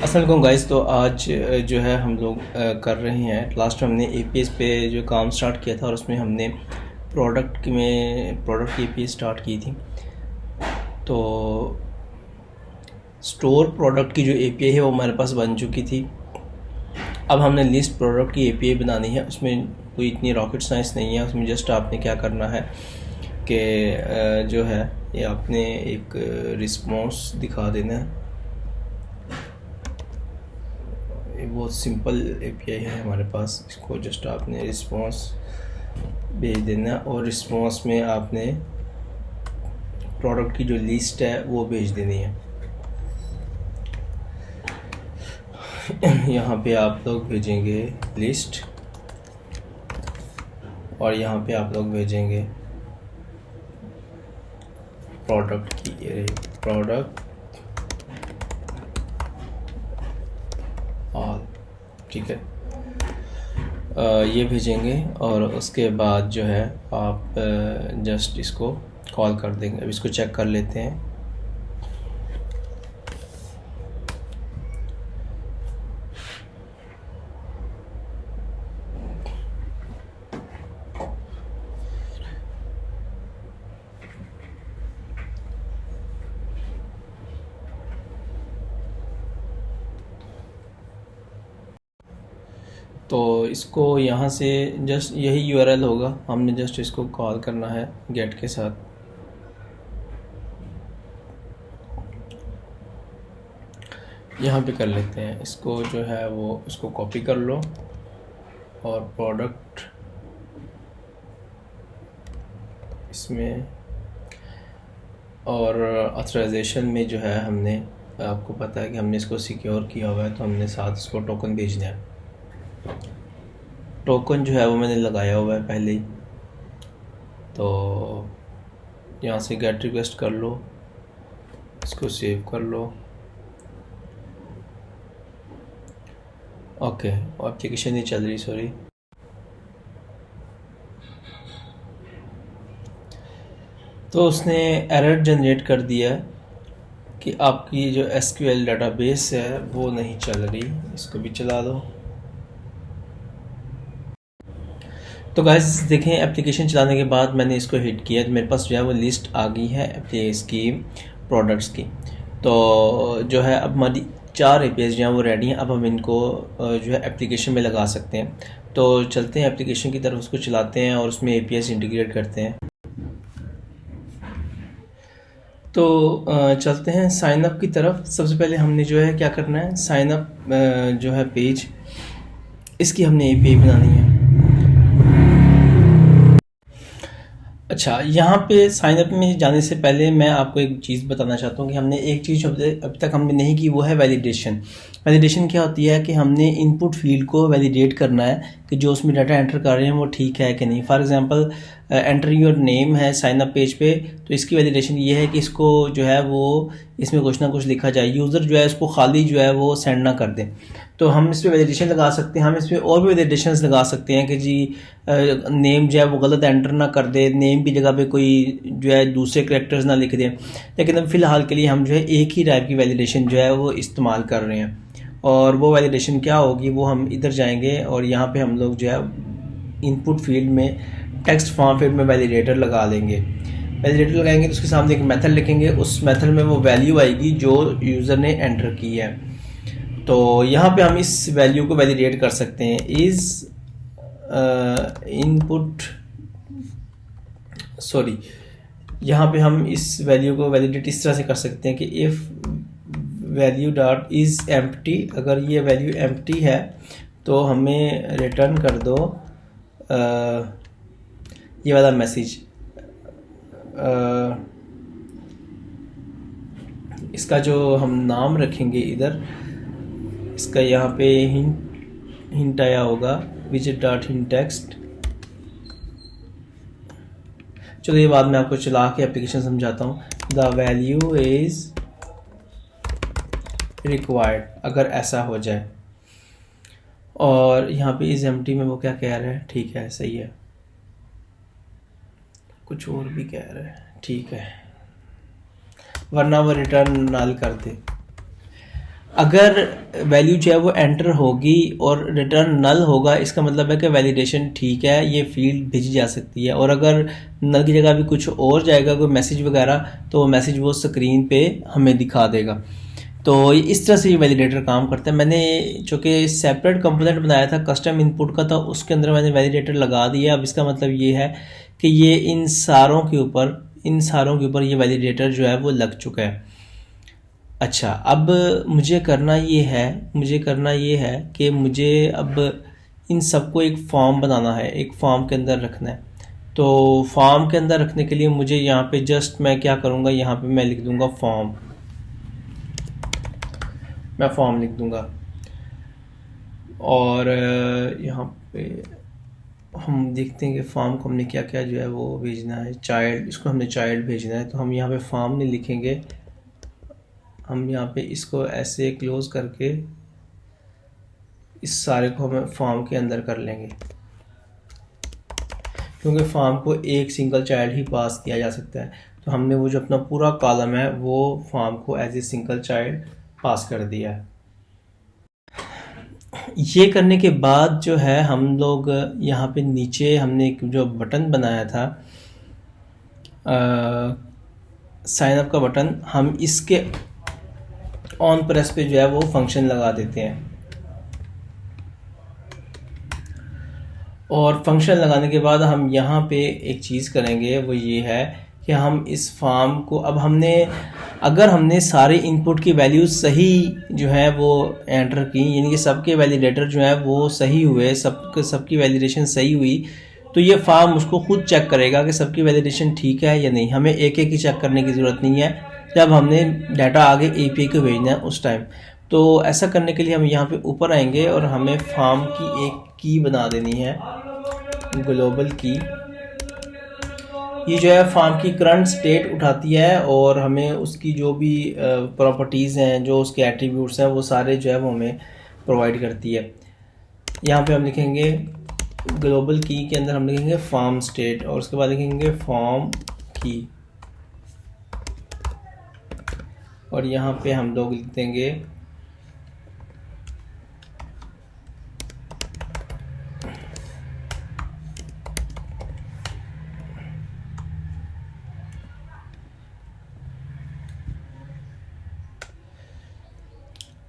अस्सलाम वालेकुम गाइस। तो आज जो है हम लोग कर रहे हैं, लास्ट में हमने एपीएस पे जो काम स्टार्ट किया था और उसमें हमने प्रोडक्ट की एपीएस स्टार्ट की थी। तो स्टोर प्रोडक्ट की जो एपीआई है वो हमारे पास बन चुकी थी। अब हमने लिस्ट प्रोडक्ट की एपीआई बनानी है। उसमें कोई इतनी रॉकेट साइंस नहीं है। उसमें जस्ट आपने क्या करना है कि जो है ये आपने एक रिस्पॉन्स दिखा देना है। बहुत सिंपल एपीआई है हमारे पास। इसको जस्ट आपने रिस्पॉन्स भेज देना और रिस्पॉन्स में आपने प्रोडक्ट की जो लिस्ट है वो भेज देनी है। यहाँ पे आप लोग भेजेंगे लिस्ट और यहाँ पे आप लोग भेजेंगे प्रोडक्ट की प्रोडक्ट ऑल, ठीक है। ये भेजेंगे और उसके बाद जो है आप जस्ट इसको कॉल कर देंगे। अब इसको चेक कर लेते हैं। तो इसको यहाँ से जस्ट यही यूआरएल होगा, हमने जस्ट इसको कॉल करना है गेट के साथ। यहाँ पे कर लेते हैं इसको, जो है वो इसको कॉपी कर लो और प्रोडक्ट इसमें और ऑथराइजेशन में जो है हमने, आपको पता है कि हमने इसको सिक्योर किया हुआ है तो हमने साथ इसको टोकन भेजना है। टोकन जो है वो मैंने लगाया हुआ है पहले ही। तो यहाँ से गेट रिक्वेस्ट कर लो, इसको सेव कर लो। ओके, एप्लीकेशन नहीं चल रही, सॉरी। तो उसने एरर जनरेट कर दिया कि आपकी जो एसक्यूएल डेटाबेस है वो नहीं चल रही। इसको भी चला दो। तो गाइस देखें, एप्लीकेशन चलाने के बाद मैंने इसको हिट किया तो मेरे पास जो है वो लिस्ट आ गई है इसकी प्रोडक्ट्स की। तो जो है अब हमारी 4 एपीआईज जो हैं वो रेडी हैं। अब हम इनको जो है एप्लीकेशन में लगा सकते हैं। तो चलते हैं एप्लीकेशन की तरफ, उसको चलाते हैं और उसमें एपीआईज इंटीग्रेट करते हैं। तो चलते हैं साइन अप की तरफ। सबसे पहले हमने जो है क्या करना है, साइन अप जो है पेज, इसकी हमने एपीआई बनानी है। अच्छा, यहाँ पे साइन अप में जाने से पहले मैं आपको एक चीज़ बताना चाहता हूँ कि हमने एक चीज़ अब तक हमने नहीं की, वो है वैलिडेशन। वैलिडेशन क्या होती है कि हमने इनपुट फील्ड को वैलिडेट करना है कि जो उसमें डाटा एंटर कर रहे हैं वो ठीक है कि नहीं। For example enter your name है साइन अप पेज पे, तो इसकी वैलिडेशन ये है कि इसको जो है वो इसमें कुछ ना कुछ लिखा जाए, यूज़र जो है इसको खाली जो है वो सेंड ना कर दे। तो हम इस पर वैलिडेशन लगा सकते हैं। हम इस पर और भी वैलिडेशन लगा सकते हैं कि जी नेम जो है वो गलत एंटर ना कर दे, नेम की जगह पे कोई जो है दूसरे करेक्टर्स ना लिख दें। लेकिन अब फ़िलहाल के लिए हम जो है एक ही टाइप की वैलिडेशन जो है वो इस्तेमाल कर रहे हैं। और वो वैलिडेशन क्या होगी, वो हम इधर जाएंगे और यहाँ पे हम लोग जो है इनपुट फील्ड में टेक्स्ट फॉर्म फील्ड में वैलिडेटर लगा लेंगे। वैलिडेटर लगाएंगे तो उसके सामने एक मेथड लिखेंगे, उस मेथड में वो वैल्यू आएगी जो यूज़र ने एंटर की है। तो यहाँ पे हम इस वैल्यू को वैलिडेट कर सकते हैं, इज़ इनपुट, सॉरी, यहाँ पे हम इस वैल्यू को वैलिडेट इस तरह से कर सकते हैं कि if value dot is empty, अगर ये वैल्यू एम्प्टी है तो हमें रिटर्न कर दो ये वाला मैसेज। इसका जो हम नाम रखेंगे इधर, इसका यहाँ पे हिंट आया होगा विजिट डॉट हिंट टेक्स्ट। चलो ये बाद में आपको चला के एप्लीकेशन समझाता हूँ। द वैल्यू इज रिक्वायर्ड, अगर ऐसा हो जाए। और यहाँ पे इज एम्प्टी में वो क्या कह रहा है, ठीक है, सही है। कुछ और भी कह रहा है, ठीक है, वरना वो रिटर्न नल कर दे। अगर वैल्यू जो है वो एंटर होगी और रिटर्न नल होगा, इसका मतलब है कि वैलिडेशन ठीक है, ये फील्ड भेजी जा सकती है। और अगर नल की जगह भी कुछ और जाएगा, कोई मैसेज वगैरह, तो वो मैसेज वो स्क्रीन पे हमें दिखा देगा। तो इस तरह से ये वैलिडेटर काम करता है। मैंने चूँकि सेपरेट कंपोनेंट बनाया था कस्टम इनपुट का, तो उसके अंदर मैंने वैलिडेटर लगा दिया। अब इसका मतलब ये है कि ये इन सारों के ऊपर ये वैलिडेटर जो है वो लग चुका है। अच्छा, अब मुझे करना ये है कि मुझे अब इन सबको एक फॉर्म बनाना है, एक फॉर्म के अंदर रखना है। तो फॉर्म के अंदर रखने के लिए मुझे यहाँ पे जस्ट मैं क्या करूँगा, यहाँ पे मैं लिख दूँगा फॉर्म, मैं फॉर्म लिख दूँगा। और यहाँ पे हम देखते हैं कि फॉर्म को हमने क्या क्या जो है वो भेजना है। चाइल्ड, इसको हमने चाइल्ड भेजना है, तो हम यहाँ पे फॉर्म नहीं लिखेंगे, हम यहाँ पे इसको ऐसे क्लोज करके इस सारे को हम फॉर्म के अंदर कर लेंगे, क्योंकि फॉर्म को एक सिंगल चाइल्ड ही पास किया जा सकता है। तो हमने वो जो अपना पूरा कॉलम है वो फॉर्म को एज ए सिंगल चाइल्ड पास कर दिया है। ये करने के बाद जो है हम लोग यहाँ पे नीचे हमने एक जो बटन बनाया था साइन अप का बटन, हम इसके ऑन प्रेस पे जो है वो फंक्शन लगा देते हैं। और फंक्शन लगाने के बाद हम यहाँ पे एक चीज़ करेंगे, वो ये है कि हम इस फॉर्म को, अब अगर हमने सारे इनपुट की वैल्यूज सही जो है वो एंटर की, यानी कि सबके वैलिडेटर जो है वो सही हुए, सबकी वैलिडेशन सही हुई, तो ये फॉर्म उसको खुद चेक करेगा कि सबकी वैलिडेशन ठीक है या नहीं। हमें एक एक ही चेक करने की ज़रूरत नहीं है जब हमने डाटा आगे एपीआई को भेजना है उस टाइम। तो ऐसा करने के लिए हम यहाँ पे ऊपर आएंगे और हमें फॉर्म की एक की बना देनी है, ग्लोबल की। ये जो है फॉर्म की करंट स्टेट उठाती है और हमें उसकी जो भी प्रॉपर्टीज़ हैं, जो उसके एट्रीब्यूट्स हैं, वो सारे जो है वो हमें प्रोवाइड करती है। यहाँ पे हम लिखेंगे ग्लोबल की के अंदर हम लिखेंगे फॉर्म स्टेट, और उसके बाद लिखेंगे फॉर्म की, और यहाँ पे हम लोग लिख देंगे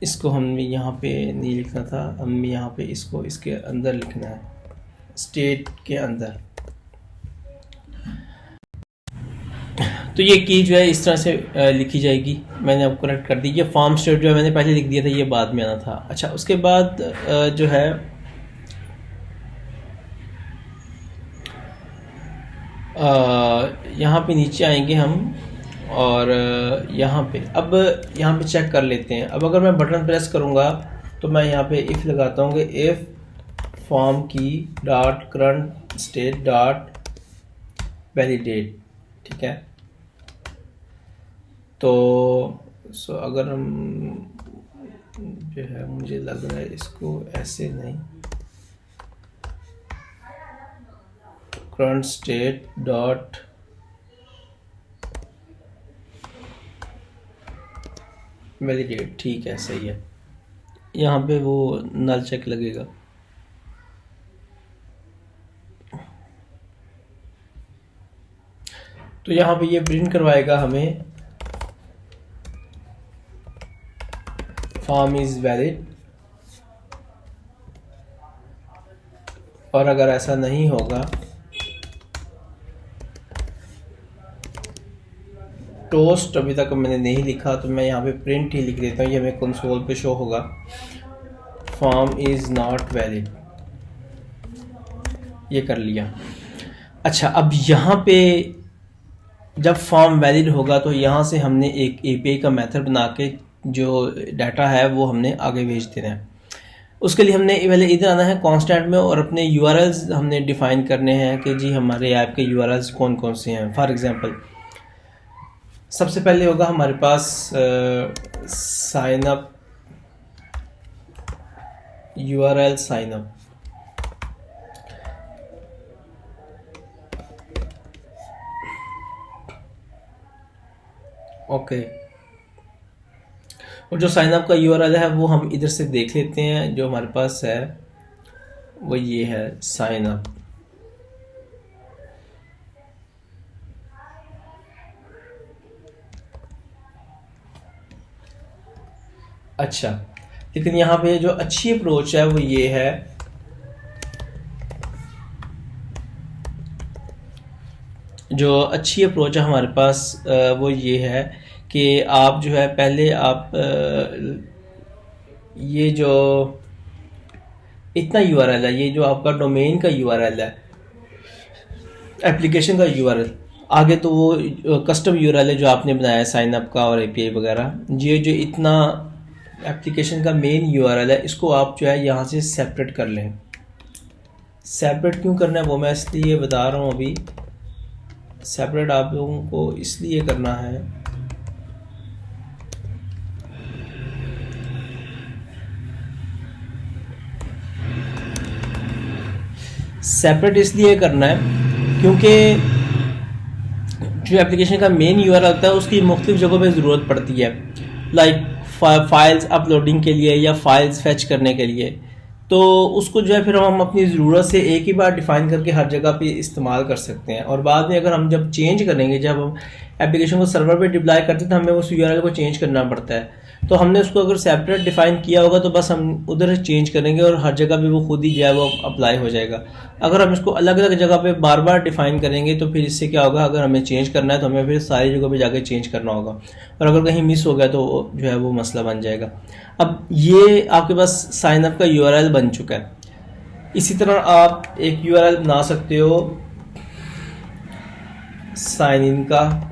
इसको, हमें यहाँ पे नहीं लिखना था, हमें यहाँ पे इसको इसके अंदर लिखना है, स्टेट के अंदर। तो ये की जो है इस तरह से लिखी जाएगी। मैंने अब करेक्ट कर दी। ये फॉर्म स्टेट जो है मैंने पहले लिख दिया था, ये बाद में आना था। अच्छा, उसके बाद जो है यहाँ पे नीचे आएंगे हम, और यहाँ पे चेक कर लेते हैं। अब अगर मैं बटन प्रेस करूँगा तो मैं यहाँ पे इफ़ लगाता हूँ कि इफ़ फॉर्म की dot current state dot validate, ठीक है। तो अगर हम जो है, मुझे लग रहा है इसको ऐसे नहीं, करंट स्टेट डॉट वैलिडेट, ठीक है, सही है। यहाँ पे वो नल चेक लगेगा। तो यहाँ पे ये प्रिंट करवाएगा हमें फॉर्म इज वैलिड, और अगर ऐसा नहीं होगा, टोस्ट अभी तक मैंने नहीं लिखा तो मैं यहाँ पे प्रिंट ही लिख देता हूँ, ये हमें कंसोल पे शो होगा, फॉर्म इज नॉट वैलिड। ये कर लिया। अच्छा, अब यहाँ पे जब फॉर्म वैलिड होगा तो यहाँ से हमने एक एपीआई का मेथड बना के जो डाटा है वो हमने आगे भेज देना है। उसके लिए हमने पहले इधर आना है कांस्टेंट में, और अपने यूआरएल्स हमने डिफाइन करने हैं कि जी हमारे ऐप के यूआरएल्स कौन कौन से हैं। फॉर एग्जांपल, सबसे पहले होगा हमारे पास sign up, URL sign up. Okay, और जो साइन अप का यूआरएल है वो हम इधर से देख लेते हैं। जो हमारे पास है वो ये है साइन अप। अच्छा, लेकिन यहाँ पे जो अच्छी अप्रोच है वो ये है, जो अच्छी अप्रोच है हमारे पास वो ये है कि आप जो है पहले आप ये जो इतना यूआरएल है, ये जो आपका डोमेन का यूआरएल है, एप्लीकेशन का यूआरएल, आगे तो वो कस्टम यूआरएल है जो आपने बनाया है साइन अप का और एपीआई वगैरह, ये जो इतना एप्लीकेशन का मेन यूआरएल है इसको आप जो है यहाँ से सेपरेट कर लें। सेपरेट क्यों करना है वो मैं इसलिए बता रहा हूँ अभी। सेपरेट आप लोगों को इसलिए करना है सेपरेट इसलिए करना है क्योंकि जो एप्लीकेशन का मेन यूआरएल होता है उसकी मुख्तलिफ जगहों पे ज़रूरत पड़ती है, लाइक फाइल्स अपलोडिंग के लिए या फाइल्स फेच करने के लिए। तो उसको जो है फिर हम अपनी ज़रूरत से एक ही बार डिफ़ाइन करके हर जगह पे इस्तेमाल कर सकते हैं, और बाद में अगर हम जब चेंज करेंगे, जब हम एप्लीकेशन को सर्वर पे डिप्लॉय करते हैं तो हमें उस यूआरएल को चेंज करना पड़ता है। तो हमने उसको अगर सेपरेट डिफ़ाइन किया होगा तो बस हम उधर चेंज करेंगे और हर जगह पे वो खुद ही जो है वो अप्लाई हो जाएगा। अगर हम इसको अलग अलग जगह पे बार बार डिफ़ाइन करेंगे तो फिर इससे क्या होगा, अगर हमें चेंज करना है तो हमें फिर सारी जगह पे जाके चेंज करना होगा, और अगर कहीं मिस हो गया तो जो है वो मसला बन जाएगा। अब ये आपके पास साइन अप का यूआरएल बन चुका है। इसी तरह आप एक यूआरएल बना सकते हो साइन इन का,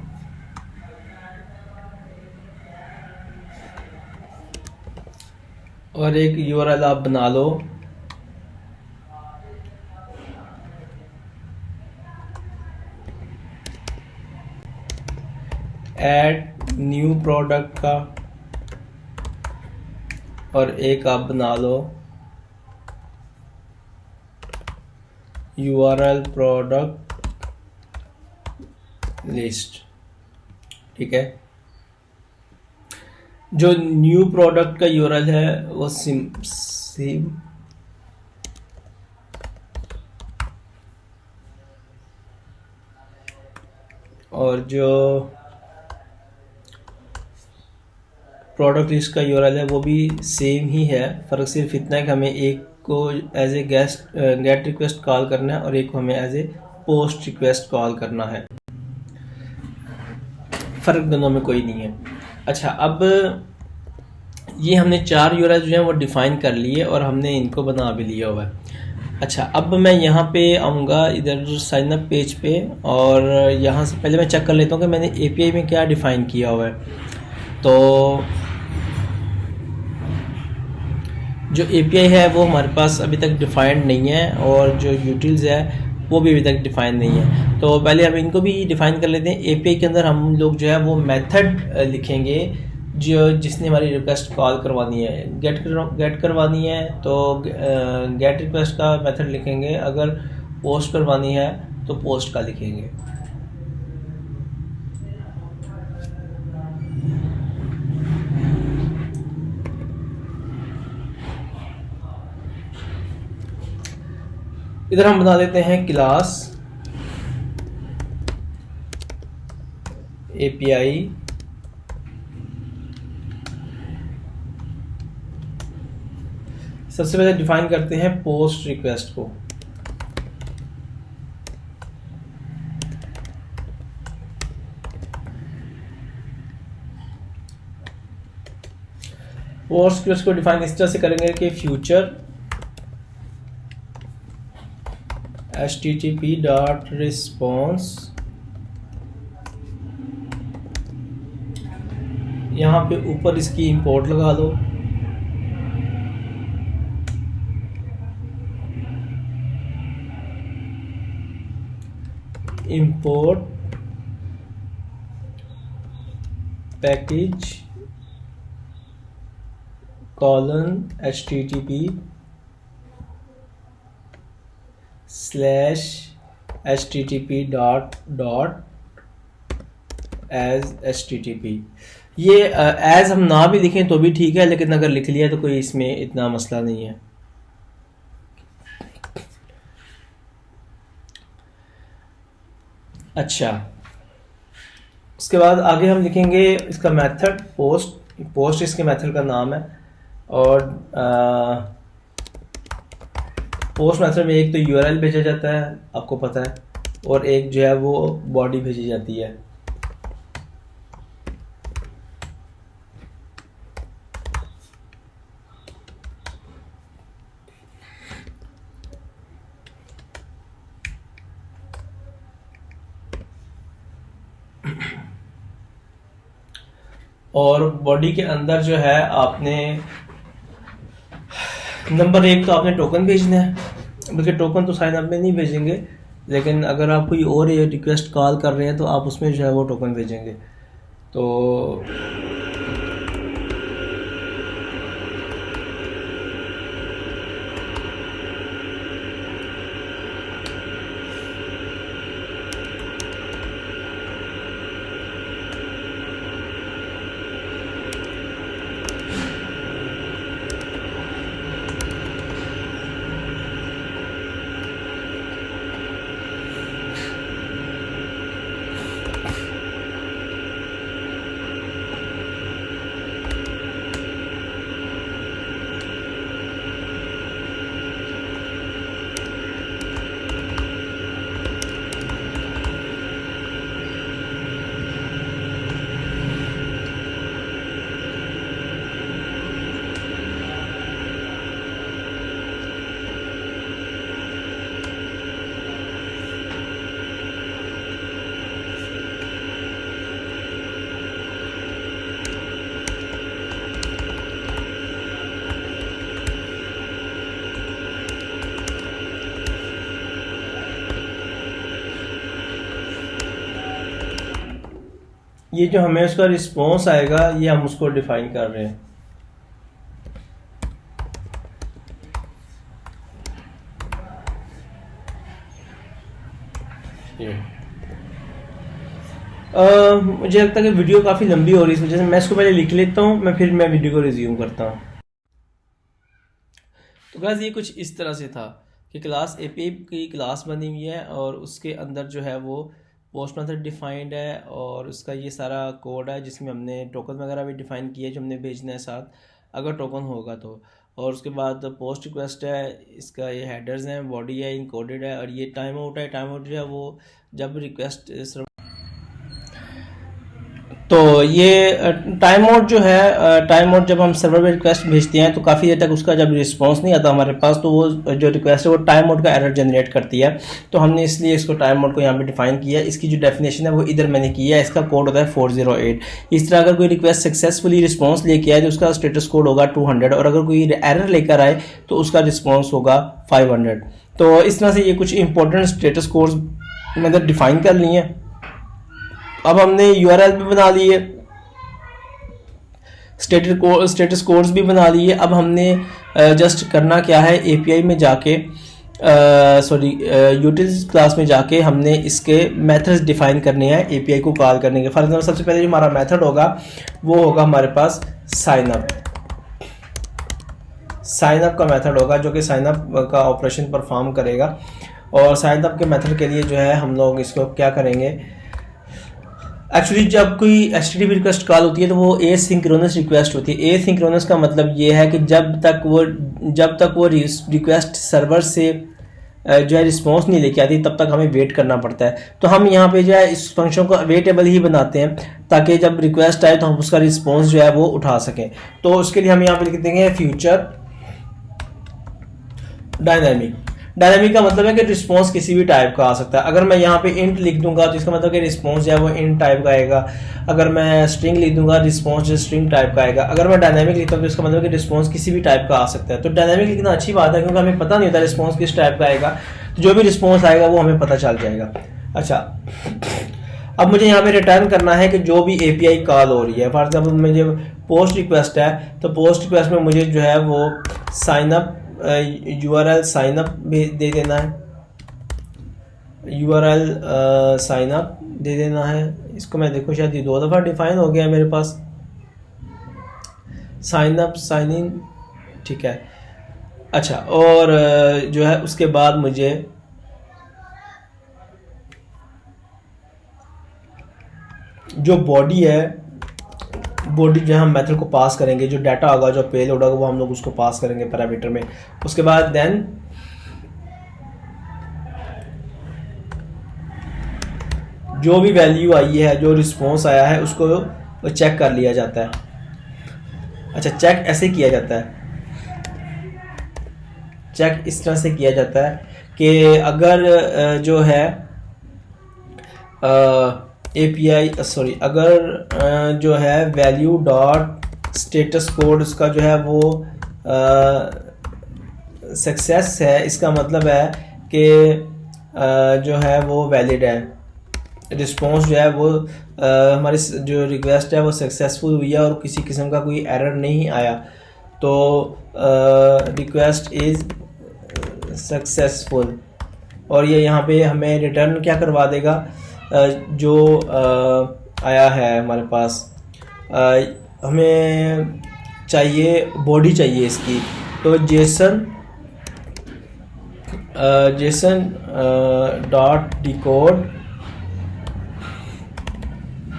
और एक यूआरएल आप बना लो ऐड न्यू प्रोडक्ट का, और एक आप बना लो यूआरएल प्रोडक्ट लिस्ट। ठीक है, जो न्यू प्रोडक्ट का यूआरएल है वो सिम और जो प्रोडक्ट लिस्ट का यूआरएल है वो भी सेम ही है। फ़र्क सिर्फ इतना है कि हमें एक को as a get request call करना है और एक को हमें as a post request call करना है। फ़र्क दोनों में कोई नहीं है। अच्छा, अब ये हमने 4 यूआरएल जो हैं वो डिफ़ाइन कर लिए और हमने इनको बना भी लिया हुआ है। अच्छा, अब मैं यहाँ पे आऊँगा इधर साइन अप पेज पे, और यहाँ से पहले मैं चेक कर लेता हूँ कि मैंने एपीआई में क्या डिफ़ाइन किया हुआ है। तो जो एपीआई है वो हमारे पास अभी तक डिफ़ाइंड नहीं है, और जो यूटिल्स है वो भी अभी तक डिफ़ाइन नहीं है। तो पहले हम इनको भी डिफ़ाइन कर लेते हैं। एपीआई के अंदर हम लोग जो है वो मेथड लिखेंगे जो जिसने हमारी रिक्वेस्ट कॉल करवानी है, गेट करवानी है तो गेट रिक्वेस्ट का मेथड लिखेंगे, अगर पोस्ट करवानी है तो पोस्ट का लिखेंगे। इधर हम बना देते हैं क्लास एपीआई सबसे पहले डिफाइन करते हैं पोस्ट रिक्वेस्ट को। पोस्ट रिक्वेस्ट को डिफाइन इस तरह से करेंगे कि फ्यूचर http.response, यहाँ पे ऊपर इसकी इंपोर्ट लगा दो, import package colon http/http dot as http। ये एज हम ना भी लिखें तो भी ठीक है, लेकिन अगर लिख लिया तो कोई इसमें इतना मसला नहीं है। अच्छा, उसके बाद आगे हम लिखेंगे इसका मेथड पोस्ट। पोस्ट इसके मेथड का नाम है। और पोस्ट मेथड में एक तो यूआरएल भेजा जाता है, आपको पता है, और एक जो है वो बॉडी भेजी जाती है। और बॉडी के अंदर जो है आपने नंबर एक तो आपने टोकन भेजना है, बल्कि टोकन तो साइन अप में नहीं भेजेंगे, लेकिन अगर आप कोई और ये रिक्वेस्ट कॉल कर रहे हैं तो आप उसमें जो है वो टोकन भेजेंगे। तो ये जो हमें उसका रिस्पॉन्स आएगा ये हम उसको डिफाइन कर रहे हैं। मुझे लगता है कि वीडियो काफ़ी लंबी हो रही है, इस वजह से मैं इसको पहले लिख लेता हूँ, मैं वीडियो को रिज्यूम करता हूँ। तो गाइस ये कुछ इस तरह से था कि क्लास एपीआई की क्लास बनी हुई है और उसके अंदर जो है वो पोस्ट मेथड डिफाइंड है और उसका ये सारा कोड है जिसमें हमने टोकन वगैरह भी डिफाइन किया है जो हमने भेजना है साथ, अगर टोकन होगा तो। और उसके बाद पोस्ट रिक्वेस्ट है, इसका ये हेडर्स हैं, बॉडी है, इनकोडेड है, और ये टाइम आउट है। टाइम आउट जो है वो जब रिक्वेस्ट तो ये टाइम आउट जो है, टाइम आउट जब हम सर्वर पे रिक्वेस्ट भेजते हैं तो काफ़ी देर तक उसका जब रिस्पांस नहीं आता हमारे पास तो वो जो रिक्वेस्ट है वो टाइम आउट का एरर जनरेट करती है। तो हमने इसलिए इसको टाइम आउट को यहाँ पे डिफाइन किया है। इसकी जो डेफिनेशन है वो इधर मैंने की है, इसका कोड होता है 408। इस तरह अगर कोई रिक्वेस्ट सक्सेसफुली रिस्पॉन्स लेके आए तो उसका स्टेटस कोड होगा 200, और अगर कोई एरर लेकर आए तो उसका रिस्पॉन्स होगा 500। तो इस तरह से ये कुछ इंपॉर्टेंट स्टेटस कोड्स मतलब डिफाइन कर लिए हैं। अब हमने यूआरएल भी बना ली है, स्टेटस कोड्स भी बना लिए। अब हमने जस्ट करना क्या है, एपीआई में जाके यूटिलिटीज क्लास में जाके हमने इसके मेथड्स डिफाइन करने हैं एपीआई को कॉल करने के। फॉर एग्जाम्पल सबसे पहले जो हमारा मेथड होगा वो होगा हमारे पास साइनअप। साइनअप का मेथड होगा जो कि साइनअप का ऑपरेशन परफॉर्म करेगा। और साइनअप के मेथड के लिए जो है हम लोग इसको क्या करेंगे, एक्चुअली जब कोई HTTP रिक्वेस्ट कॉल होती है तो वो एसिंक्रोनस रिक्वेस्ट होती है। एसिंक्रोनस का मतलब ये है कि जब तक वो रिक्वेस्ट सर्वर से जो है रिस्पॉन्स नहीं लेके आती तब तक हमें वेट करना पड़ता है। तो हम यहाँ पे जो है इस फंक्शन को वेटेबल ही बनाते हैं ताकि जब रिक्वेस्ट आए तो हम उसका रिस्पॉन्स जो है वो उठा सकें। तो उसके लिए हम यहाँ पे लिख देंगे फ्यूचर डायनामिक। डायनामिक का मतलब है कि रिस्पॉन्स किसी भी टाइप का आ सकता है। अगर मैं यहाँ पे इंट लिख दूंगा तो इसका मतलब कि रिस्पॉन्स जो है वो इंट टाइप का आएगा। अगर मैं स्ट्रिंग लिख दूंगा रिस्पॉन्स जो स्ट्रिंग टाइप का आएगा। अगर मैं डायनामिक लिखता हूँ तो इसका मतलब कि रिस्पॉन्स किसी भी टाइप का आ सकता है। तो डायनामिक लिखना अच्छी बात है क्योंकि हमें पता नहीं होता रिस्पॉन्स किस टाइप का आएगा, तो जो भी रिस्पॉन्स आएगा वो हमें पता चल जाएगा। अच्छा, अब मुझे यहाँ पे रिटर्न करना है कि जो भी एपीआई कॉल हो रही है, फॉर एग्जाम्पल मुझे पोस्ट रिक्वेस्ट है तो पोस्ट रिक्वेस्ट में मुझे जो है वो साइनअप URL साइनअप दे देना है, URL साइनअप दे देना है। इसको मैं देखो शायद ये 2 दफ़ा डिफाइन हो गया है मेरे पास। साइन अप साइन इन, ठीक है। अच्छा, और जो है उसके बाद मुझे जो बॉडी है, बॉडी जो है हम मेथड को पास करेंगे, जो डाटा होगा, जो पेलोड होगा, वो हम लोग उसको पास करेंगे पैरामीटर में। उसके बाद देन जो भी वैल्यू आई है, जो रिस्पॉन्स आया है, उसको चेक कर लिया जाता है। अच्छा, चेक ऐसे किया जाता है, चेक इस तरह से किया जाता है कि अगर जो है एपीआई सॉरी, अगर जो है वैल्यू डॉट स्टेटस कोड उसका जो है वो सक्सेस है, इसका मतलब है कि जो है वो वैलिड है, रिस्पॉन्स जो है वो हमारी जो रिक्वेस्ट है वो सक्सेसफुल हुई है और किसी किस्म का कोई एरर नहीं आया, तो रिक्वेस्ट इज़ सक्सेसफुल। और ये यहाँ पे हमें रिटर्न क्या करवा देगा, जो आया है हमारे पास। हमें चाहिए बॉडी चाहिए इसकी, तो Jason dot decode,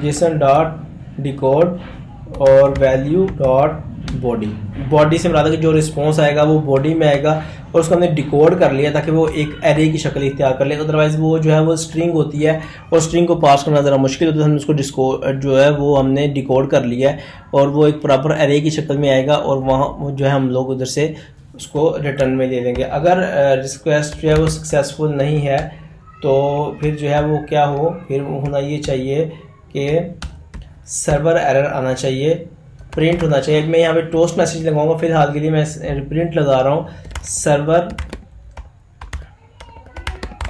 Jason dot decode और वैल्यू डॉट बॉडी। बॉडी से मतलब कि जो रिस्पॉन्स आएगा वो बॉडी में आएगा, और उसको हमने डिकोड कर लिया ताकि वो एक एरे की शक्ल इख्तियार कर ले। अदरवाइज वो जो है वो स्ट्रिंग होती है, और स्ट्रिंग को पास करना ज़रा मुश्किल होता है। हमने उसको जो है वो हमने डिकोड कर लिया है, और वो एक प्रॉपर एरे की शक्ल में आएगा, और वहाँ जो है हम लोग उधर से उसको रिटर्न में ले लेंगे। अगर रिक्वेस्ट जो है वो सक्सेसफुल नहीं है, तो फिर जो है वो क्या हो, फिर होना ये चाहिए कि सर्वर एरर आना चाहिए, प्रिंट होना चाहिए। मैं यहाँ पे टोस्ट मैसेज लगाऊंगा, फिलहाल के लिए मैं प्रिंट लगा रहा हूँ, सर्वर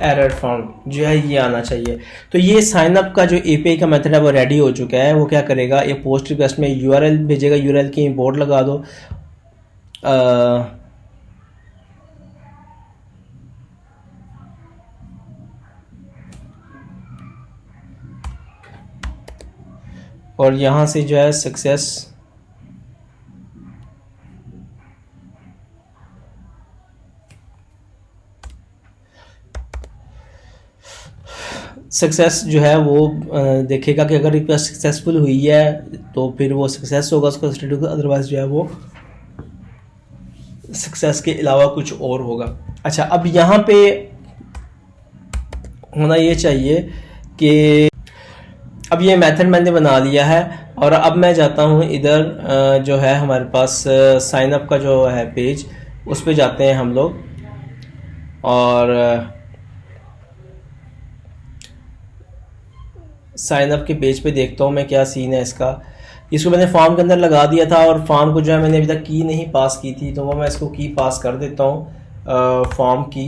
एरर फाउंड जो है ये आना चाहिए। तो ये साइन अप का जो एपीआई का मेथड है वो रेडी हो चुका है। वो क्या करेगा, ये पोस्ट रिक्वेस्ट में यूआरएल भेजेगा, यूआरएल की इंपोर्ट लगा दो। और यहाँ से जो है सक्सेस जो है वो देखेगा कि अगर रिक्वेस्ट सक्सेसफुल हुई है तो फिर वो सक्सेस होगा उसका स्टेटस, अदरवाइज जो है वो सक्सेस के अलावा कुछ और होगा। अच्छा, अब यहाँ पे होना ये चाहिए कि अब ये मेथड मैंने बना लिया है, और अब मैं जाता हूँ इधर जो है हमारे पास साइन अप का जो है पेज, उस पे जाते हैं हम लोग, और साइन अप के पेज पे देखता हूँ मैं क्या सीन है इसका। इसको मैंने फॉर्म के अंदर लगा दिया था, और फॉर्म को जो है मैंने अभी तक की नहीं पास की थी, तो वो मैं इसको की पास कर देता हूँ, फॉर्म की,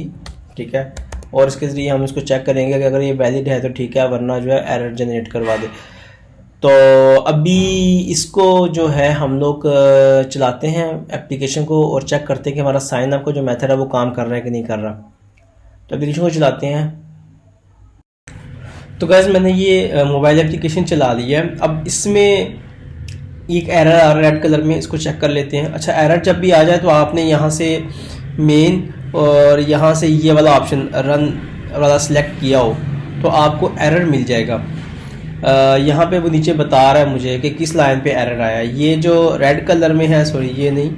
ठीक है। और इसके ज़रिए हम इसको चेक करेंगे कि अगर ये वैलिड है तो ठीक है, वरना जो है एरर जनरेट करवा दे। तो अभी इसको जो है हम लोग चलाते हैं एप्लीकेशन को, और चेक करते हैं कि हमारा साइन अप का जो मेथड है वो काम कर रहा है कि नहीं कर रहा। तो एप्लीकेशन को चलाते हैं। तो गाइस मैंने ये मोबाइल एप्लीकेशन चला लिया है। अब इसमें एक एरर आ रहा है रेड कलर में, इसको चेक कर लेते हैं। अच्छा, एरर जब भी आ जाए तो आपने यहाँ से मेन और यहाँ से ये वाला ऑप्शन रन वाला सिलेक्ट किया हो तो आपको एरर मिल जाएगा। यहाँ पे वो नीचे बता रहा है मुझे कि किस लाइन पे एरर आया है। ये जो रेड कलर में है, सॉरी ये नहीं,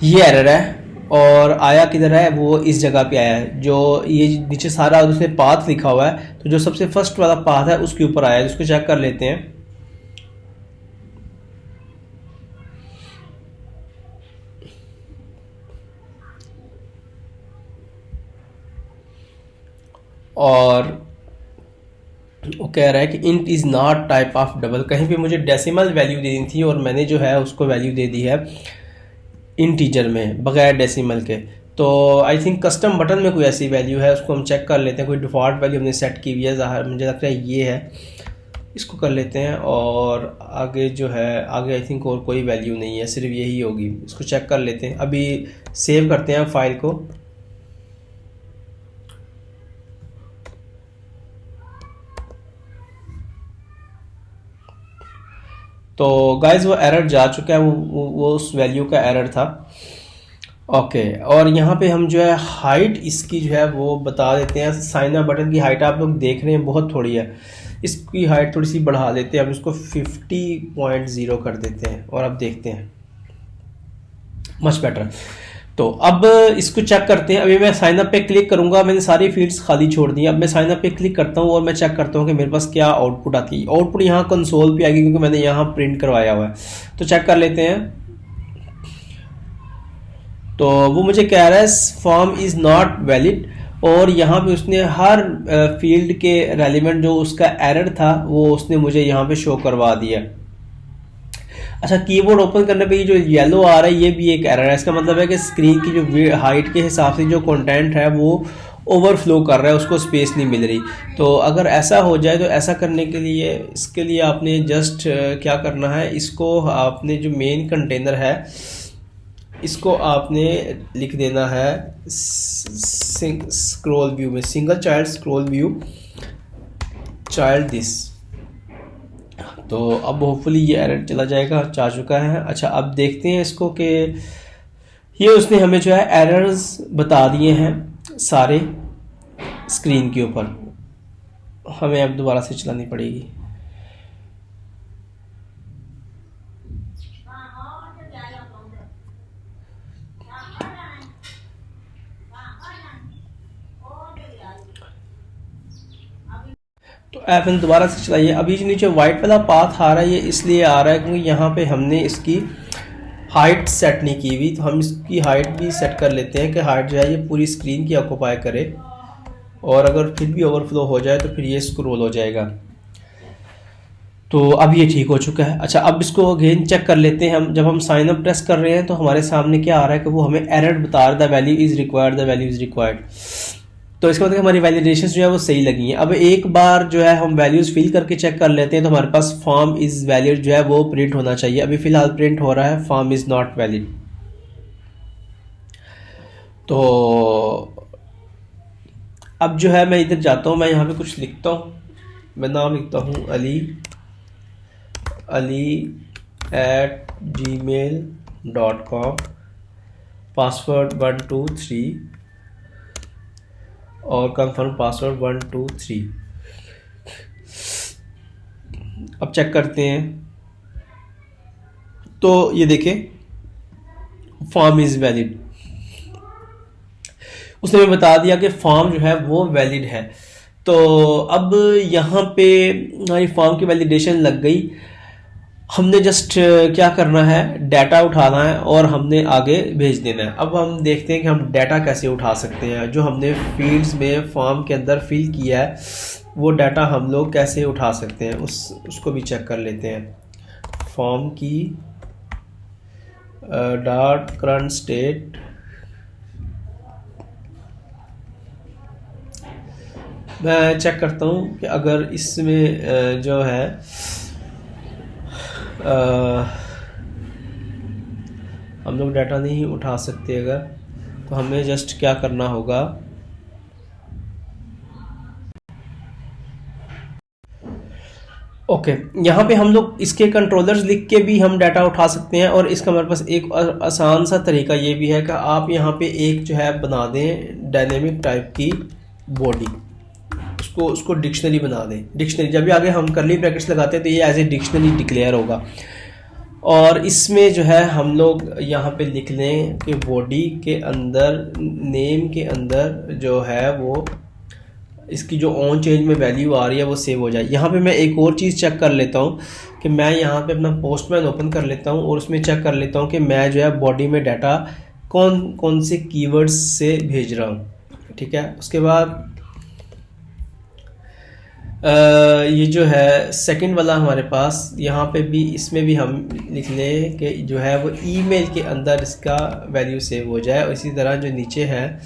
ये एरर है, और आया किधर है, वो इस जगह पे आया है। जो ये नीचे सारा उसमें पाथ लिखा हुआ है, तो जो सबसे फर्स्ट वाला पाथ है उसके ऊपर आया है, जिसको चेक कर लेते हैं। और वो कह रहा है कि int is not type of double. कहीं पे मुझे डेसिमल वैल्यू देनी थी, और मैंने जो है उसको वैल्यू दे दी है इंटीजर में बगैर डेसिमल के। तो आई थिंक कस्टम बटन में कोई ऐसी वैल्यू है, उसको हम चेक कर लेते हैं। कोई डिफ़ॉल्ट वैल्यू हमने सेट की हुई है, ज़ाहिर मुझे लगता है ये है, इसको कर लेते हैं। और आगे जो है, आगे आई थिंक और कोई वैल्यू नहीं है, सिर्फ यही होगी, इसको चेक कर लेते हैं। अभी सेव करते हैं फाइल को। तो गाइज वो एरर जा चुका है, वो उस वैल्यू का एरर था। ओके और यहाँ पे हम जो है हाइट इसकी जो है वो बता देते हैं। साइन अप बटन की हाइट आप लोग देख रहे हैं बहुत थोड़ी है, इसकी हाइट थोड़ी सी बढ़ा देते हैं, हम इसको 50.0 कर देते हैं और अब देखते हैं मच बेटर। तो अब इसको चेक करते हैं। अभी मैं साइन अप पे क्लिक करूंगा, मैंने सारी फील्ड्स खाली छोड़ दी। अब मैं साइन अप पे क्लिक करता हूँ और मैं चेक करता हूँ कि मेरे पास क्या आउटपुट आती है। आउटपुट यहाँ कंसोल पे आएगी क्योंकि मैंने यहाँ प्रिंट करवाया हुआ है। तो चेक कर लेते हैं। तो वो मुझे कह रहा है फॉर्म इज़ नॉट वैलिड, और यहाँ पे उसने हर फील्ड के रेलिवेंट जो उसका एरर था वो उसने मुझे यहाँ पे शो करवा दिया। अच्छा, कीबोर्ड ओपन करने पे ये जो येलो आ रहा है ये भी एक एरर है। इसका मतलब है कि स्क्रीन की जो हाइट के हिसाब से जो कंटेंट है वो ओवरफ्लो कर रहा है, उसको स्पेस नहीं मिल रही। तो अगर ऐसा हो जाए तो ऐसा करने के लिए इसके लिए आपने जस्ट क्या करना है, इसको आपने जो मेन कंटेनर है इसको आपने लिख देना है स्क्रॉल व्यू में, single child scroll view child this. तो अब होपफुली ये एरर चला जाएगा, जा चुका है। अच्छा अब देखते हैं इसको कि ये उसने हमें जो है एरर्स बता दिए हैं सारे स्क्रीन के ऊपर, हमें अब दोबारा से चलानी पड़ेगी। तो ऐप दोबारा से चलाइए। अभी जो नीचे वाइट वाला पाथ आ रहा है ये इसलिए आ रहा है क्योंकि यहाँ पे हमने इसकी हाइट सेट नहीं की हुई। तो हम इसकी हाइट भी सेट कर लेते हैं कि हाइट जो है ये पूरी स्क्रीन की ऑक्यूपाई करे, और अगर फिर भी ओवरफ्लो हो जाए तो फिर ये स्क्रॉल हो जाएगा। तो अब ये ठीक हो चुका है। अच्छा अब इसको अगेन चेक कर लेते हैं। हम जब हम साइन अप प्रेस कर रहे हैं तो हमारे सामने क्या आ रहा है कि वो हमें एरर बता रहा है, the value is required, the value is required. तो इसका मतलब हमारी वैलिडेशन जो है वो सही लगी है। अब एक बार जो है हम वैल्यूज़ फिल करके चेक कर लेते हैं तो हमारे पास फॉर्म इज़ वैलिड जो है वो प्रिंट होना चाहिए। अभी फ़िलहाल प्रिंट हो रहा है फॉर्म इज़ नॉट वैलिड। तो अब जो है मैं इधर जाता हूँ, मैं यहाँ पे कुछ लिखता हूँ, मैं नाम लिखता हूँ ali@gmail.com, पासवर्ड 123 और कंफर्म पासवर्ड 123। अब चेक करते हैं तो ये देखें फॉर्म इज़ वैलिड, उसने हमें बता दिया कि फॉर्म जो है वो वैलिड है। तो अब यहाँ पे हमारी फॉर्म की वैलिडेशन लग गई। हमने जस्ट क्या करना है, डाटा उठाना है और हमने आगे भेज देना है। अब हम देखते हैं कि हम डाटा कैसे उठा सकते हैं। जो हमने फील्ड्स में फॉर्म के अंदर फिल किया है वो डाटा हम लोग कैसे उठा सकते हैं उसको भी चेक कर लेते हैं। फॉर्म की डॉट करंट स्टेट, मैं चेक करता हूँ कि अगर इसमें जो है हम लोग डाटा नहीं उठा सकते अगर, तो हमें जस्ट क्या करना होगा, ओके यहाँ पे हम लोग इसके कंट्रोलर्स लिख के भी हम डाटा उठा सकते हैं। और इसका हमारे पास एक आसान सा तरीका ये भी है कि आप यहाँ पे एक जो है बना दें डायनेमिक टाइप की बॉडी, उसको डिक्शनरी बना दें। डिक्शनरी जब भी आगे हम करली ब्रैकेट्स लगाते हैं तो ये एज ए डिक्शनरी डिक्लेयर होगा। और इसमें जो है हम लोग यहाँ पे लिख लें कि बॉडी के अंदर नेम के अंदर जो है वो इसकी जो ऑन चेंज में वैल्यू आ रही है वो सेव हो जाए। यहाँ पे मैं एक और चीज़ चेक कर लेता हूँ कि मैं यहाँ पे अपना पोस्टमैन ओपन कर लेता हूँ और उसमें चेक कर लेता हूँ कि मैं जो है बॉडी में डाटा कौन कौन से कीवर्ड्स से भेज रहा हूँ। ठीक है, उसके बाद ये जो है सेकंड वाला हमारे पास यहाँ पे भी, इसमें भी हम लिख लें कि जो है वो ईमेल के अंदर इसका वैल्यू सेव हो जाए। और इसी तरह जो नीचे है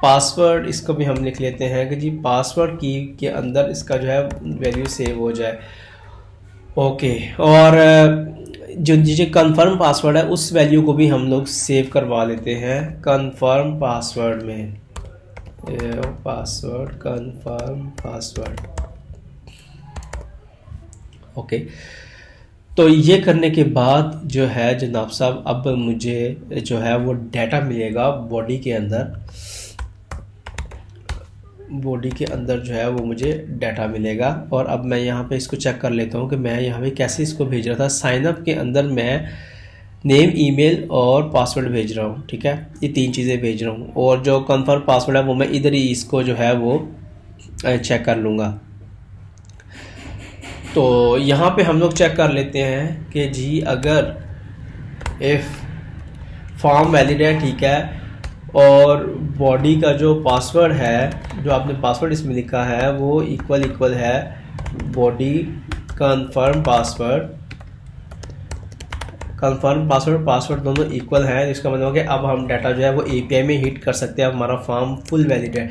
पासवर्ड, इसको भी हम लिख लेते हैं कि जी पासवर्ड की के अंदर इसका जो है वैल्यू सेव हो जाए। ओके, और जो नीचे कंफर्म पासवर्ड है उस वैल्यू को भी हम लोग सेव करवा लेते हैं कंफर्म पासवर्ड में। Password confirm password, okay. तो ये करने के बाद जो है जनाब साहब, अब मुझे जो है वो डाटा मिलेगा बॉडी के अंदर। बॉडी के अंदर जो है वो मुझे डाटा मिलेगा। और अब मैं यहाँ पे इसको चेक कर लेता हूँ कि मैं यहाँ पे कैसे इसको भेज रहा था। साइनअप के अंदर मैं नेम, ईमेल और पासवर्ड भेज रहा हूँ, ठीक है, ये 3 चीज़ें भेज रहा हूँ। और जो कंफर्म पासवर्ड है वो मैं इधर ही इसको जो है वो चेक कर लूँगा। तो यहाँ पे हम लोग चेक कर लेते हैं कि जी अगर इफ़ फॉर्म वैलिड है, ठीक है, और बॉडी का जो पासवर्ड है, जो आपने पासवर्ड इसमें लिखा है वो इक्वल है बॉडी कंफर्म पासवर्ड दोनों इक्वल हैं। इसका मतलब है कि अब हम डाटा जो है वो एपीआई में हिट कर सकते हैं। अब हमारा फॉर्म फुल वैलिड है।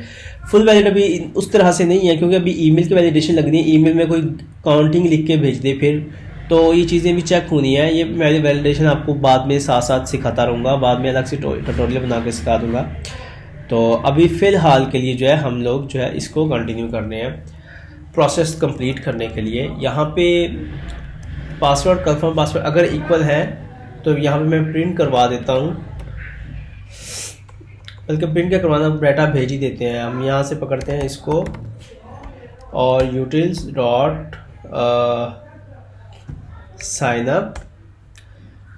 फुल वैलिड अभी उस तरह से नहीं है क्योंकि अभी ईमेल की वैलिडेशन लगनी है। ईमेल में कोई काउंटिंग लिख के भेज दे फिर तो ये चीज़ें भी चेक होनी है। ये मैं वैलिडेशन आपको बाद में साथ साथ सिखाता रहूँगा, बाद में अलग से ट्यूटोरियल बना के सिखा दूँगा। तो अभी फ़िलहाल के लिए जो है हम लोग जो है इसको कंटिन्यू करने हैं प्रोसेस कंप्लीट करने के लिए। यहाँ पे पासवर्ड, कंफर्म पासवर्ड अगर इक्वल है तो यहाँ पे मैं प्रिंट करवा देता हूँ, बल्कि प्रिंट क्या करवाना, डाटा भेज ही देते हैं। हम यहाँ से पकड़ते हैं इसको और यूटिल्स डॉट साइनअप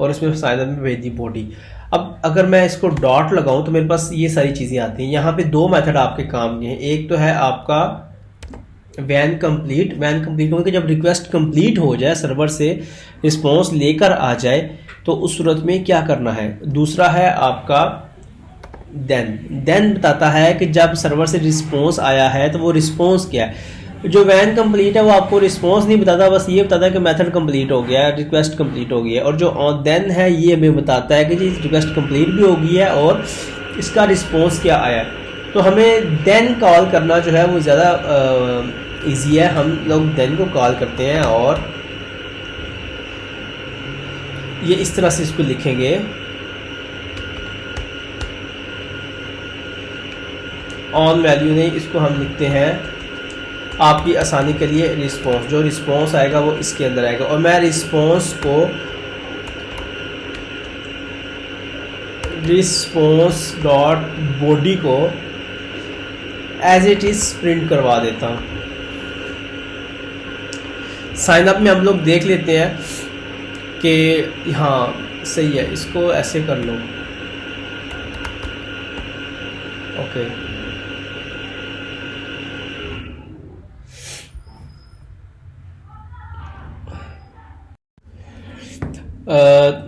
और इसमें साइनअप में भेज दी बॉडी। अब अगर मैं इसको डॉट लगाऊं तो मेरे पास ये सारी चीज़ें आती हैं। यहाँ पे 2 मेथड आपके काम के हैं। एक तो है आपका वैन कंप्लीट होकर जब रिक्वेस्ट कंप्लीट हो जाए, सर्वर से रिस्पॉन्स लेकर आ जाए, तो उस सूरत में क्या करना है। दूसरा है आपका देन बताता है कि जब सर्वर से रिस्पॉन्स आया है तो वो रिस्पॉन्स क्या है। जो वैन कंप्लीट है वो आपको रिस्पॉन्स नहीं बताता, बस ये बताता है कि मेथड कंप्लीट हो गया है, रिक्वेस्ट कंप्लीट हो गई है। और जो देन है ये हमें बताता है कि जी रिक्वेस्ट कंप्लीट भी हो गई है और इसका रिस्पॉन्स क्या आया है। तो हमें देन कॉल करना जो है वो ज़्यादा ईजी है। हम लोग देन को कॉल करते हैं और ये इस तरह से इसको लिखेंगे, ऑन वैल्यू नहीं, इसको हम लिखते हैं आपकी आसानी के लिए रिस्पॉन्स। जो रिस्पॉन्स आएगा वो इसके अंदर आएगा और मैं रिस्पॉन्स डॉट बॉडी को एज इट इज प्रिंट करवा देता हूँ। साइन अप में हम लोग देख लेते हैं कि हाँ सही है, इसको ऐसे कर लो, ओके।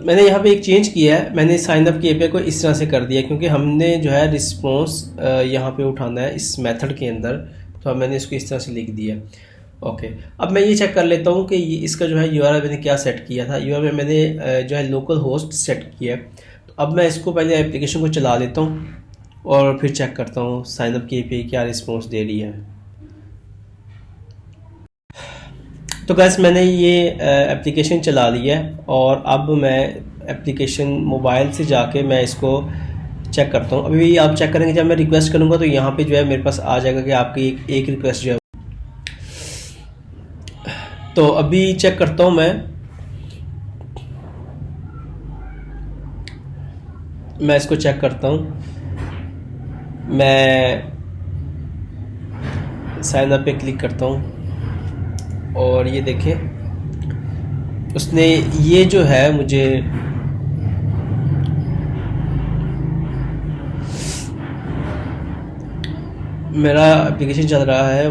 मैंने यहाँ पे एक चेंज किया है। मैंने साइन अप की एपीआई को इस तरह से कर दिया क्योंकि हमने जो है रिस्पॉन्स यहाँ पे उठाना है इस मेथड के अंदर, तो मैंने इसको इस तरह से लिख दिया, ओके। अब मैं ये चेक कर लेता हूँ कि इसका जो है यूआरएल मैंने क्या सेट किया था। यूआरएल में मैंने जो है लोकल होस्ट सेट किया है। तो अब मैं इसको पहले एप्लीकेशन को चला लेता हूँ और फिर चेक करता हूँ साइन अप की एपीआई क्या रिस्पॉन्स दे रही है। तो गैस मैंने ये एप्लीकेशन चला लिया है और अब मैं एप्लीकेशन मोबाइल से जाके मैं इसको चेक करता हूँ। अभी आप चेक करेंगे जब मैं रिक्वेस्ट करूँगा तो यहाँ पे जो है मेरे पास आ जाएगा कि आपकी एक रिक्वेस्ट जो है। तो अभी चेक करता हूँ मैं इसको चेक करता हूँ। मैं साइन अप पे क्लिक करता हूँ और ये देखें उसने ये जो है मुझे मेरा एप्लीकेशन चल रहा है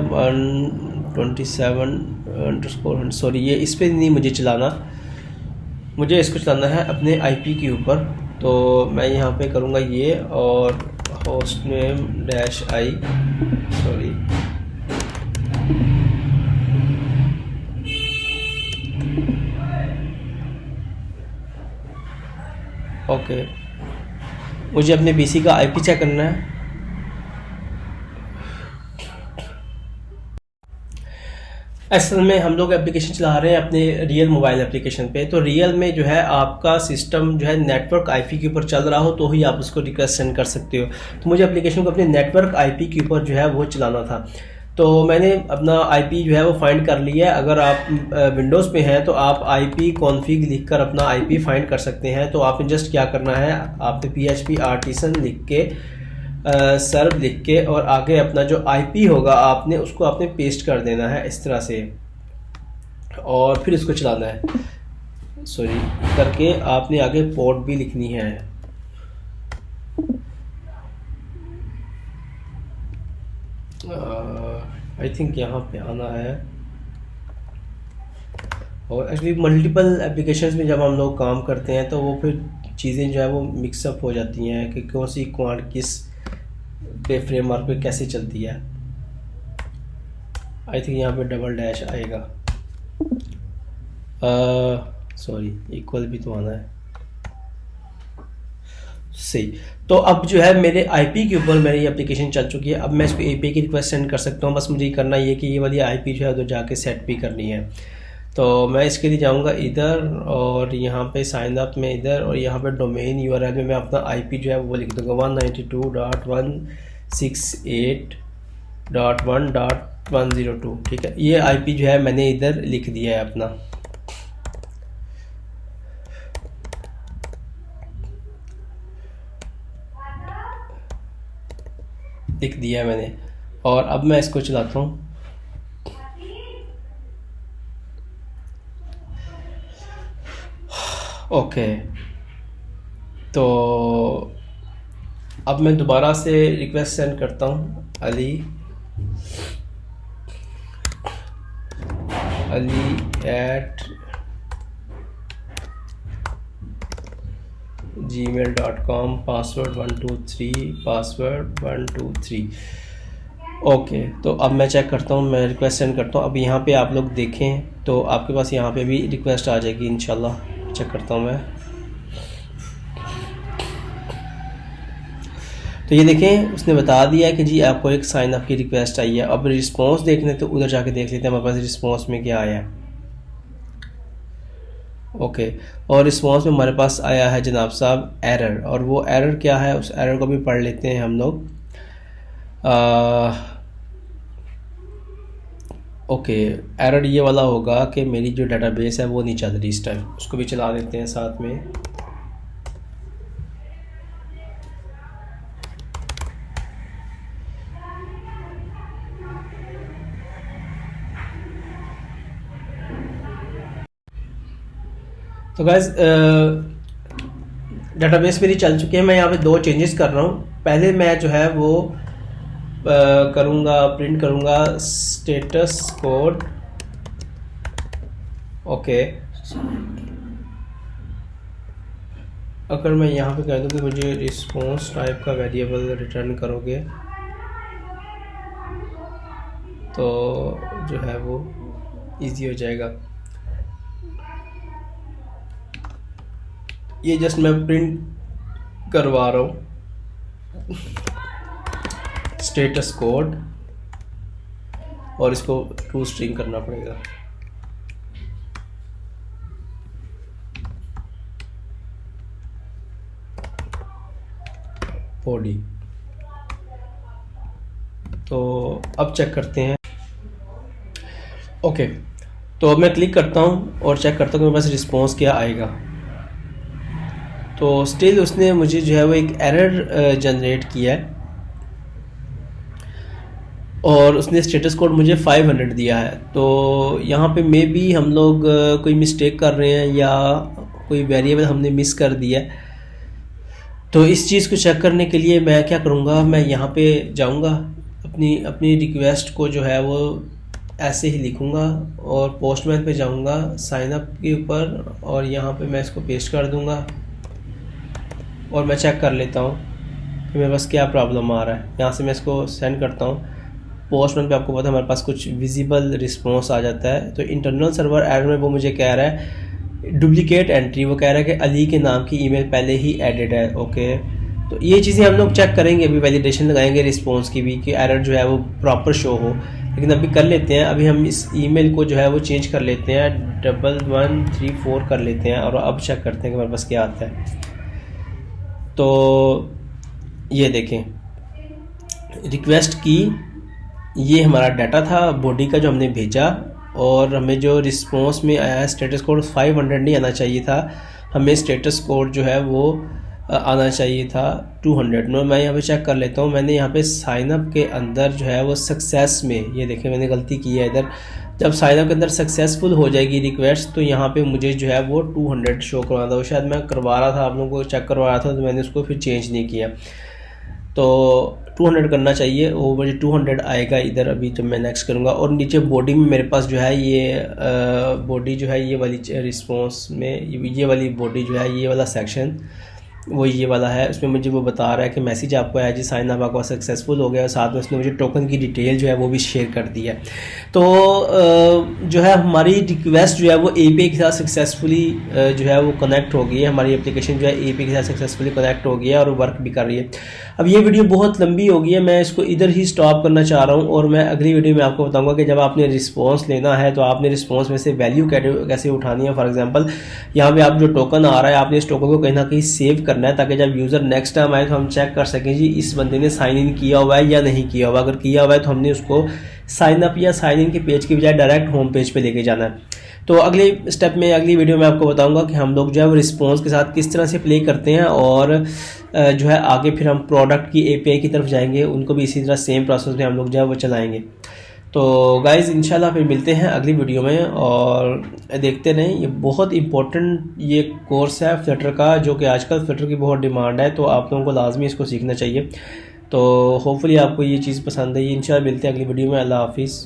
127_, सॉरी ये इस पर नहीं मुझे चलाना, मुझे इसको चलाना है अपने आईपी के ऊपर। तो मैं यहाँ पे करूँगा ये और host name -i, sorry okay. मुझे अपने पीसी का आईपी चेक करना है। असल में हम लोग एप्लीकेशन चला रहे हैं अपने रियल मोबाइल एप्लीकेशन पे। तो रियल में जो है आपका सिस्टम जो है नेटवर्क आईपी के ऊपर चल रहा हो तो ही आप उसको रिक्वेस्ट सेंड कर सकते हो। तो मुझे एप्लीकेशन को अपने नेटवर्क आईपी के ऊपर जो है वो चलाना था। तो मैंने अपना आईपी जो है वो फाइंड कर लिया है। अगर आप विंडोज़ पे हैं तो आप आईपी कॉन्फ़िग लिख कर अपना आईपी फाइंड कर सकते हैं। तो आपने जस्ट क्या करना है, आपने PHP आर्टिसन लिख के सर्व लिख के और आगे अपना जो आईपी होगा आपने उसको आपने पेस्ट कर देना है इस तरह से, और फिर इसको चलाना है। सॉरी करके आपने आगे पोर्ट भी लिखनी है। आई थिंक यहाँ पे आना है। और एक्चुअली मल्टीपल एप्लीकेशंस में जब हम लोग काम करते हैं तो वो फिर चीज़ें जो है वो मिक्सअप हो जाती हैं कि कौन सी कमांड किस पे फ्रेमवर्क पे कैसे चलती है। आई थिंक यहाँ पे डबल डैश आएगा, सॉरी इक्वल भी तो आना है सही। तो अब जो है मेरे आईपी के ऊपर मेरी एप्लीकेशन चल चुकी है। अब मैं इसको एपीआई की रिक्वेस्ट सेंड कर सकता हूँ। बस मुझे करना ये कि ये वाली आईपी जो है तो जाके सेट भी करनी है। तो मैं इसके लिए जाऊँगा इधर और यहाँ पे साइन अप में इधर, और यहाँ पे डोमेन यूआरएल में मैं अपना आईपी जो है वो लिख दूँगा 192.168.1.102। ठीक है, ये आईपी जो है मैंने इधर लिख दिया है अपना। लिख दिया है मैंने, और अब मैं इसको चलाता हूँ। ओके, तो अब मैं दोबारा से रिक्वेस्ट सेंड करता हूँ ali@gmail.com, पासवर्ड 123। ओके, तो अब मैं चेक करता हूँ, मैं रिक्वेस्ट सेंड करता हूँ। अब यहाँ पे आप लोग देखें तो आपके पास यहाँ पे भी रिक्वेस्ट आ जाएगी इंशाल्लाह। चेक करता हूँ मैं, तो ये देखें उसने बता दिया है कि जी आपको एक साइन अप की रिक्वेस्ट आई है। अब रिस्पॉन्स देखने तो उधर जाके देख लेते हैं हमारे पास रिस्पॉन्स में क्या आया है। ओके, और रिस्पॉन्स में हमारे पास आया है जनाब साहब एरर, और वो एरर क्या है उस एरर को भी पढ़ लेते हैं हम लोग। ओके, एरर ये वाला होगा कि मेरी जो डेटाबेस है वो नहीं चल रही इस टाइम। उसको भी चला देते हैं साथ में। तो गाइस डेटाबेस मेरी चल चुकी है। मैं यहाँ पे दो चेंजेस कर रहा हूँ। पहले मैं जो है वो करूँगा, प्रिंट करूँगा स्टेटस कोड। ओके, अगर मैं यहाँ पे कह दूँ कि मुझे रिस्पॉन्स टाइप का वेरिएबल रिटर्न करोगे तो जो है वो इजी हो जाएगा। ये जस्ट मैं प्रिंट करवा रहा हूँ स्टेटस कोड, और इसको टू स्ट्रिंग करना पड़ेगा। बॉडी, तो अब चेक करते हैं। ओके, तो अब मैं क्लिक करता हूँ और चेक करता हूँ कि मेरे पास रिस्पॉन्स क्या आएगा। तो स्टिल उसने मुझे जो है वो एक एरर जनरेट किया है, और उसने स्टेटस कोड मुझे 500 दिया है। तो यहाँ पे मे बी हम लोग कोई मिस्टेक कर रहे हैं या कोई वेरिएबल हमने मिस कर दिया है। तो इस चीज़ को चेक करने के लिए मैं क्या करूँगा, मैं यहाँ पे जाऊँगा, अपनी रिक्वेस्ट को जो है वो ऐसे ही लिखूँगा और पोस्टमैन पे जाऊँगा साइन अप के ऊपर, और यहाँ पे मैं इसको पेस्ट कर दूँगा और मैं चेक कर लेता हूँ कि मेरे पास क्या प्रॉब्लम आ रहा है। यहाँ से मैं इसको सेंड करता हूँ पोस्टमैन पे। आपको पता है हमारे पास कुछ विजिबल रिस्पॉन्स आ जाता है। तो इंटरनल सर्वर एरर में वो मुझे कह रहा है डुप्लीकेट एंट्री, वो कह रहा है कि अली के नाम की ईमेल पहले ही एडेड है। ओके, तो ये चीज़ें हम लोग चेक करेंगे, अभी वैलिडेशन लगाएंगे रिस्पॉन्स की भी कि एरर जो है वो प्रॉपर शो हो। लेकिन अभी कर लेते हैं, अभी हम इस ईमेल को जो है वो चेंज कर लेते हैं, 1134 कर लेते हैं, और अब चेक करते हैं कि हमारे पास क्या आता है। तो ये देखें रिक्वेस्ट की ये हमारा डाटा था बॉडी का जो हमने भेजा, और हमें जो रिस्पॉन्स में आया है स्टेटस कोड 500 नहीं आना चाहिए था, हमें स्टेटस कोड जो है वो आना चाहिए था 200। मैं यहाँ पे चेक कर लेता हूँ। मैंने यहाँ पे साइनअप के अंदर जो है वो सक्सेस में, ये देखें मैंने गलती की है इधर, जब साइनअप के अंदर सक्सेसफुल हो जाएगी रिक्वेस्ट तो यहाँ पे मुझे जो है वो 200 शो करवाना था। वो शायद मैं करवा रहा था, आप लोगों को चेक करवा रहा था, तो मैंने उसको फिर चेंज नहीं किया। तो 200 करना चाहिए, वो मुझे 200 आएगा इधर अभी जब मैं नेक्स्ट करूँगा। और नीचे बॉडी में मेरे पास जो है ये बॉडी जो है ये वाली रिस्पॉन्स में ये वाली बॉडी जो है ये वाला सेक्शन वो ये वाला है, उसमें मुझे वो बता रहा है कि मैसेज आपको आया जी, साइन अप आपका सक्सेसफुल हो गया, और साथ में उसने मुझे टोकन की डिटेल जो है वो भी शेयर कर दी है। तो जो है हमारी रिक्वेस्ट जो है वो एपीआई के साथ सक्सेसफुली जो है वो कनेक्ट हो गई है, हमारी एप्लीकेशन जो है एपीआई के साथ सक्सेसफुली कनेक्ट हो गई है और वर्क भी कर रही है। अब ये वीडियो बहुत लंबी हो गई है, मैं इसको इधर ही स्टॉप करना चाह रहा हूँ, और मैं अगली वीडियो में आपको बताऊँगा कि जब आपने रिस्पॉन्स लेना है तो आपने रिस्पॉन्स में से वैल्यू कैसे उठानी है। फॉर एग्जाम्पल यहाँ पे आप जो टोकन आ रहा है आपने इस टोकन को कहीं ना कहीं सेव करना है, ताकि जब यूज़र नेक्स्ट टाइम आए तो हम चेक कर सकें जी इस बंदे ने साइन इन किया हुआ है या नहीं किया हुआ। अगर किया हुआ है तो हमने उसको साइन अप या साइन इन के पेज के बजाय डायरेक्ट होम पेज पे लेके जाना है। तो अगले स्टेप में अगली वीडियो में आपको बताऊंगा कि हम लोग जो है वो रिस्पॉन्स के साथ किस तरह से प्ले करते हैं, और जो है आगे फिर हम प्रोडक्ट की एपीआई की तरफ जाएंगे, उनको भी इसी तरह सेम प्रोसेस में हम लोग जो है वो चलाएंगे। तो गाइज़ इंशाल्लाह फिर मिलते हैं अगली वीडियो में, और देखते रहें। ये बहुत इंपॉर्टेंट ये कोर्स है फ्लटर का, जो कि आजकल फ्लटर की बहुत डिमांड है, तो आप लोगों को लाजमी इसको सीखना चाहिए। तो होपफुली आपको ये चीज़ पसंद आई। इंशाल्लाह मिलते हैं अगली वीडियो में। अल्लाह हाफिज़।